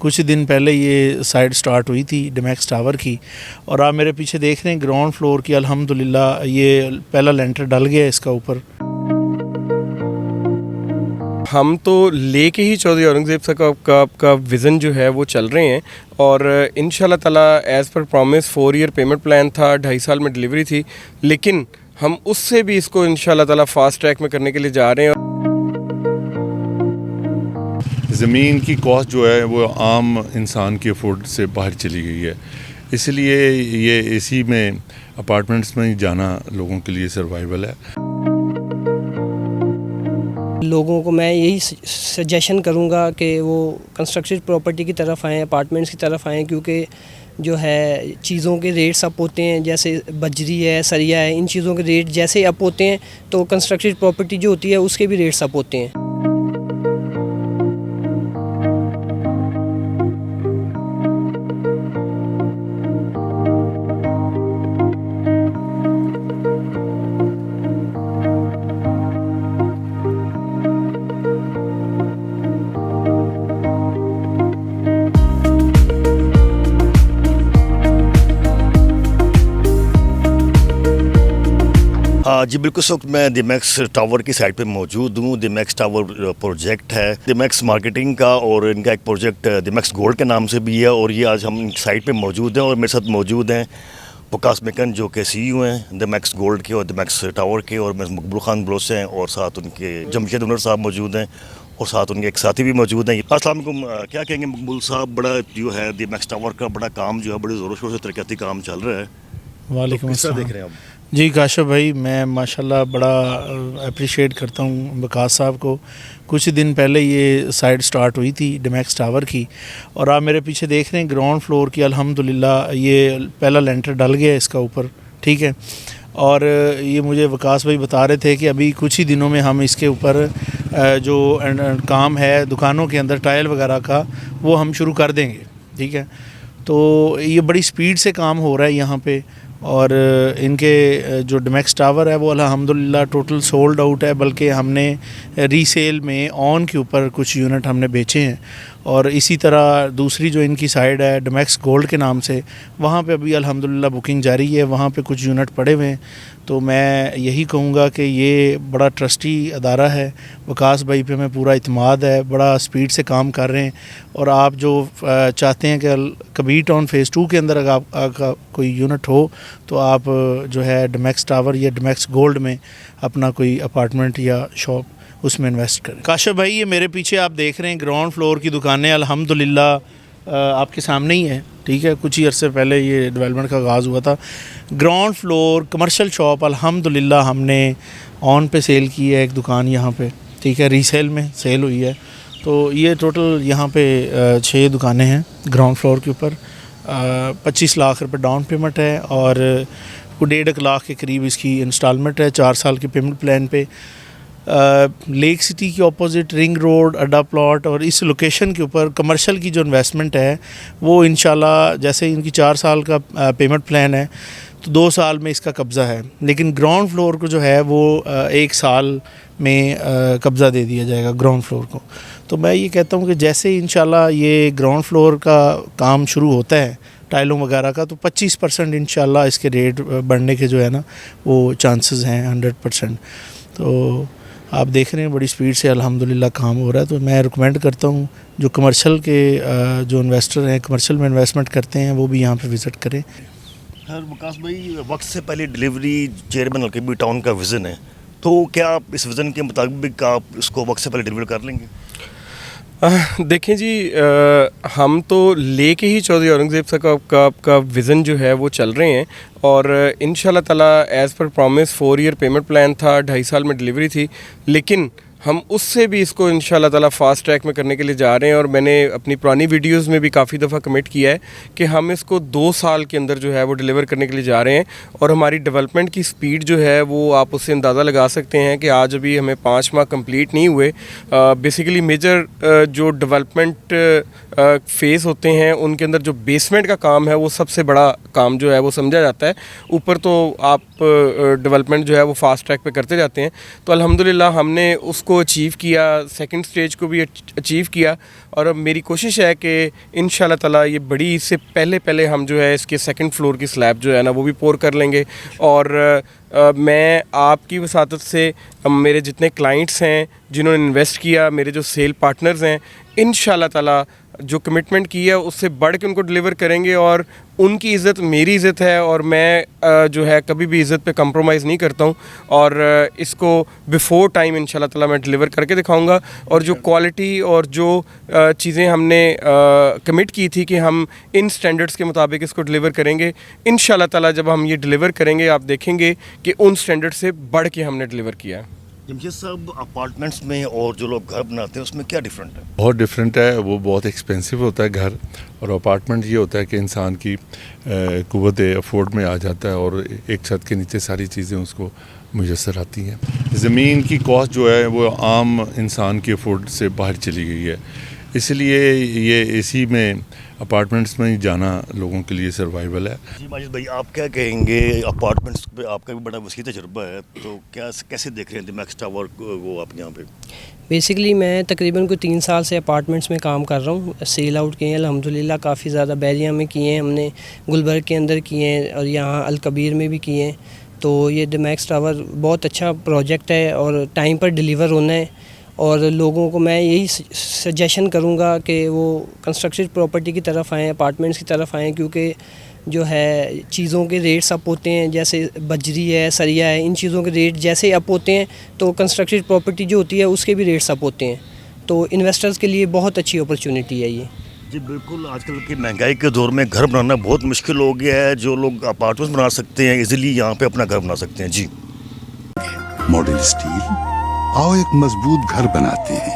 कुछ दिन पहले ये साइड स्टार्ट हुई थी डीमैक्स टावर की, और आप मेरे पीछे देख रहे हैं ग्राउंड फ्लोर की अल्हम्दुलिल्लाह ये पहला लेंटर डल गया इसका ऊपर। हम तो लेके ही चौधरी औरंगज़ेब साहब का विज़न जो है वो चल रहे हैं, और इंशाल्लाह ताला as per promise 4 year payment plan था, 2.5 साल में डिलीवरी थी, लेकिन हम उससे भी इसको इंशाल्लाह ताला फास्ट ट्रैक में करने के लिए जा रहे हैं। ज़मीन की कॉस्ट जो है वो आम इंसान के अफोर्ड से बाहर चली गई है, इसलिए ये इसी में अपार्टमेंट्स में जाना लोगों के लिए सर्वाइवल है। लोगों को मैं यही सजेशन करूंगा कि वो कंस्ट्रक्टेड प्रॉपर्टी की तरफ आएँ, अपार्टमेंट्स की तरफ आएँ, क्योंकि जो है चीज़ों के रेट्स अप होते हैं, जैसे बजरी है, सरिया है, इन चीज़ों के रेट जैसे अप होते हैं तो कंस्ट्रक्टेड प्रॉपर्टी जो होती है उसके भी रेट्स अप होते हैं। जी बिल्कुल, इस वक्त मैं डीमैक्स टावर की साइड पे मौजूद हूँ। डीमैक्स टावर प्रोजेक्ट है डीमैक्स मार्केटिंग का, और इनका एक प्रोजेक्ट डीमैक्स गोल्ड के नाम से भी है, और ये आज हम साइड पे मौजूद हैं और मेरे साथ मौजूद हैं वकास मेकन जो कि CEO हैं डीमैक्स गोल्ड के और डीमैक्स टावर के, और मैं मकबूल खान बलोच हैं, और साथ उनके जमशेद उमर साहब मौजूद हैं, और साथ उनके एक साथी भी मौजूद हैं। अस्सलाम वालेकुम, क्या कहेंगे मकबूल साहब, बड़ा जो है डीमैक्स टावर का बड़ा काम जो है बड़े ज़ोरों शोर से तरक्याती काम चल रहा है, वालेकुम अस्सलाम। देख रहे हैं आप? जी काशिफ भाई, मैं माशाल्लाह बड़ा अप्रिशिएट करता हूँ वकास साहब को। कुछ दिन पहले ये साइड स्टार्ट हुई थी डीमैक्स टावर की, और आप मेरे पीछे देख रहे हैं ग्राउंड फ्लोर की अल्हम्दुलिल्लाह ये पहला लेंटर डल गया इसका ऊपर, ठीक है। और ये मुझे वकास भाई बता रहे थे कि अभी कुछ ही दिनों में हम इसके ऊपर जो काम है दुकानों के अंदर टाइल वगैरह का वो हम शुरू कर देंगे, ठीक है। तो ये बड़ी स्पीड से काम हो रहा है यहाँ पे, और इनके जो डीमैक्स टावर है वो अल्हम्दुलिल्लाह टोटल सोल्ड आउट है, बल्कि हमने रीसेल में ऑन के ऊपर कुछ यूनिट हमने बेचे हैं, और इसी तरह दूसरी जो इनकी साइड है डीमैक्स गोल्ड के नाम से, वहाँ पे अभी अल्हम्दुलिल्लाह बुकिंग जारी है, वहाँ पे कुछ यूनिट पड़े हुए हैं। तो मैं यही कहूँगा कि ये बड़ा ट्रस्टी अदारा है, वकास भाई पे मैं पूरा इत्मीनान है, बड़ा स्पीड से काम कर रहे हैं, और आप जो चाहते हैं कि कभी टाउन फ़ेज़ 2 के अंदर अगर आपका कोई यूनिट हो तो आप जो है डीमैक्स टावर या डीमैक्स गोल्ड में अपना कोई अपार्टमेंट या शॉप उसमें इन्वेस्ट करें। काशिफ भाई, ये मेरे पीछे आप देख रहे हैं ग्राउंड फ्लोर की दुकानें अल्हम्दुलिल्लाह आपके सामने ही है, ठीक है। कुछ ही अर्से पहले ये डेवलपमेंट का आगाज़ हुआ था। ग्राउंड फ्लोर कमर्शियल शॉप अल्हम्दुलिल्लाह हमने ऑन पे सेल की है एक दुकान यहाँ पे, ठीक है, रीसेल में सेल हुई है। तो ये टोटल यहाँ पे 6 दुकानें हैं ग्राउंड फ्लोर के ऊपर। 25 लाख रुपए डाउन पेमेंट है, और 1.5 लाख के करीब इसकी इंस्टॉलमेंट है 4 साल के पेमेंट प्लान पे। लेक सिटी के ऑपोजिट रिंग रोड अड्डा प्लॉट, और इस लोकेशन के ऊपर कमर्शियल की जो इन्वेस्टमेंट है वो इंशाल्लाह जैसे इनकी 4 साल का पेमेंट प्लान है तो 2 साल में इसका कब्ज़ा है, लेकिन ग्राउंड फ्लोर को जो है वो 1 साल में कब्ज़ा दे दिया जाएगा ग्राउंड फ्लोर को। तो मैं ये कहता हूँ कि जैसे ही इंशाल्लाह ये ग्राउंड फ्लोर का काम शुरू होता है टाइलों वगैरह का, तो 25% इंशाल्लाह इसके रेट बढ़ने के जो है ना वो चांसेस हैं 100%। तो आप देख रहे हैं बड़ी स्पीड से अल्हम्दुलिल्लाह काम हो रहा है। तो मैं रिकमेंड करता हूँ जो कमर्शियल के जो इन्वेस्टर हैं, कमर्शियल में इन्वेस्टमेंट करते हैं, वो भी यहाँ पे विज़िट करें। सर वकास भाई, वक्त से पहले डिलीवरी चेयरमैन हल्के टाउन का विज़न है, तो क्या आप इस विज़न के मुताबिक आप इसको वक्त से पहले डिलीवर कर लेंगे? देखें जी, हम तो लेके ही चौधरी औरंगज़ेब साहब का विज़न जो है वो चल रहे हैं, और इंशाल्लाह ताला as per promise 4 year payment plan था, 2.5 साल में डिलीवरी थी, लेकिन हम उससे भी इसको इंशाल्लाह ताला फास्ट ट्रैक में करने के लिए जा रहे हैं। और मैंने अपनी पुरानी वीडियोस में भी काफ़ी दफ़ा कमिट किया है कि हम इसको 2 साल के अंदर जो है वो डिलीवर करने के लिए जा रहे हैं। और हमारी डेवलपमेंट की स्पीड जो है वो आप उससे अंदाज़ा लगा सकते हैं कि आज अभी हमें 5 माह कंप्लीट नहीं हुए। बेसिकली मेजर जो डेवलपमेंट फ़ेज़ होते हैं उनके अंदर जो बेसमेंट का काम है वो सबसे बड़ा काम जो है वो समझा जाता है। ऊपर तो आप डेवलपमेंट जो है वो फास्ट ट्रैक पे करते जाते हैं। तो अल्हम्दुलिल्लाह हमने उसको को अचीव किया, सेकंड स्टेज को भी अचीव किया, और अब मेरी कोशिश है कि इंशाल्लाह ताला ये बड़ी इससे पहले हम जो है इसके सेकंड फ्लोर की स्लैब जो है ना वो भी पोर कर लेंगे। और मैं आपकी वसातत से मेरे जितने क्लाइंट्स हैं जिन्होंने इन्वेस्ट किया, मेरे जो सेल पार्टनर्स हैं, इंशाल्लाह ताला जो कमिटमेंट की है उससे बढ़ के उनको डिलीवर करेंगे। और उनकी इज़्ज़त मेरी इज़्ज़त है, और मैं जो है कभी भी इज़्ज़त पे कंप्रोमाइज़ नहीं करता हूँ, और इसको बिफ़ोर टाइम इंशाल्लाह ताला मैं डिलीवर करके दिखाऊंगा। और जो क्वालिटी और जो चीज़ें हमने कमिट की थी कि हम इन स्टैंडर्ड्स के मुताबिक इसको डिलीवर करेंगे, इंशाल्लाह ताला जब हम ये डिलीवर करेंगे आप देखेंगे कि उन स्टैंडर्ड से बढ़ के हमने डिलीवर किया है। जमशेद साहब, अपार्टमेंट्स में और जो लोग घर बनाते हैं उसमें क्या डिफरेंट है? बहुत डिफरेंट है, वो बहुत एक्सपेंसिव होता है घर, और अपार्टमेंट ये होता है कि इंसान की कुव्वत अफोर्ड में आ जाता है और एक छत के नीचे सारी चीज़ें उसको मुयसर आती हैं। ज़मीन की कॉस्ट जो है वो आम इंसान के अफोर्ड से बाहर चली गई है, इसलिए ये इसी में अपार्टमेंट्स में ही जाना लोगों के लिए सर्वाइवल है। जी माजिद भाई, आप क्या कहेंगे? अपार्टमेंट्स पे आपका भी बड़ा वसी तजुर्बा है, तो क्या कैसे देख रहे हैं दिमैक्स टावर को आप यहाँ पे? बेसिकली मैं तकरीबन को 3 साल से अपार्टमेंट्स में काम कर रहा हूँ। सेल आउट किए हैं अल्हम्दुलिल्लाह, काफ़ी ज़्यादा बैरिया में किए हैं हमने, गुलबर्ग के अंदर किए हैं, और यहाँ अल कबीर में भी किए हैं। तो ये दिमैक्स टावर बहुत अच्छा प्रोजेक्ट है और टाइम पर डिलीवर होना है। और लोगों को मैं यही सजेशन करूँगा कि वो कंस्ट्रक्टेड प्रॉपर्टी की तरफ आएँ, अपार्टमेंट्स की तरफ आएँ, क्योंकि जो है चीज़ों के रेट्स अप होते हैं, जैसे बजरी है, सरिया है, इन चीज़ों के रेट जैसे अप होते हैं तो कंस्ट्रक्टेड प्रॉपर्टी जो होती है उसके भी रेट्स अप होते हैं। तो इन्वेस्टर्स के लिए बहुत अच्छी अपॉर्चुनिटी है ये। जी बिल्कुल, आजकल की महंगाई के दौर में घर बनाना बहुत मुश्किल हो गया है। जो लोग अपार्टमेंट्स बना सकते हैं इजीली यहाँ पे अपना घर बना सकते हैं। जी मॉडल स्टील, आओ एक मजबूत घर बनाते हैं।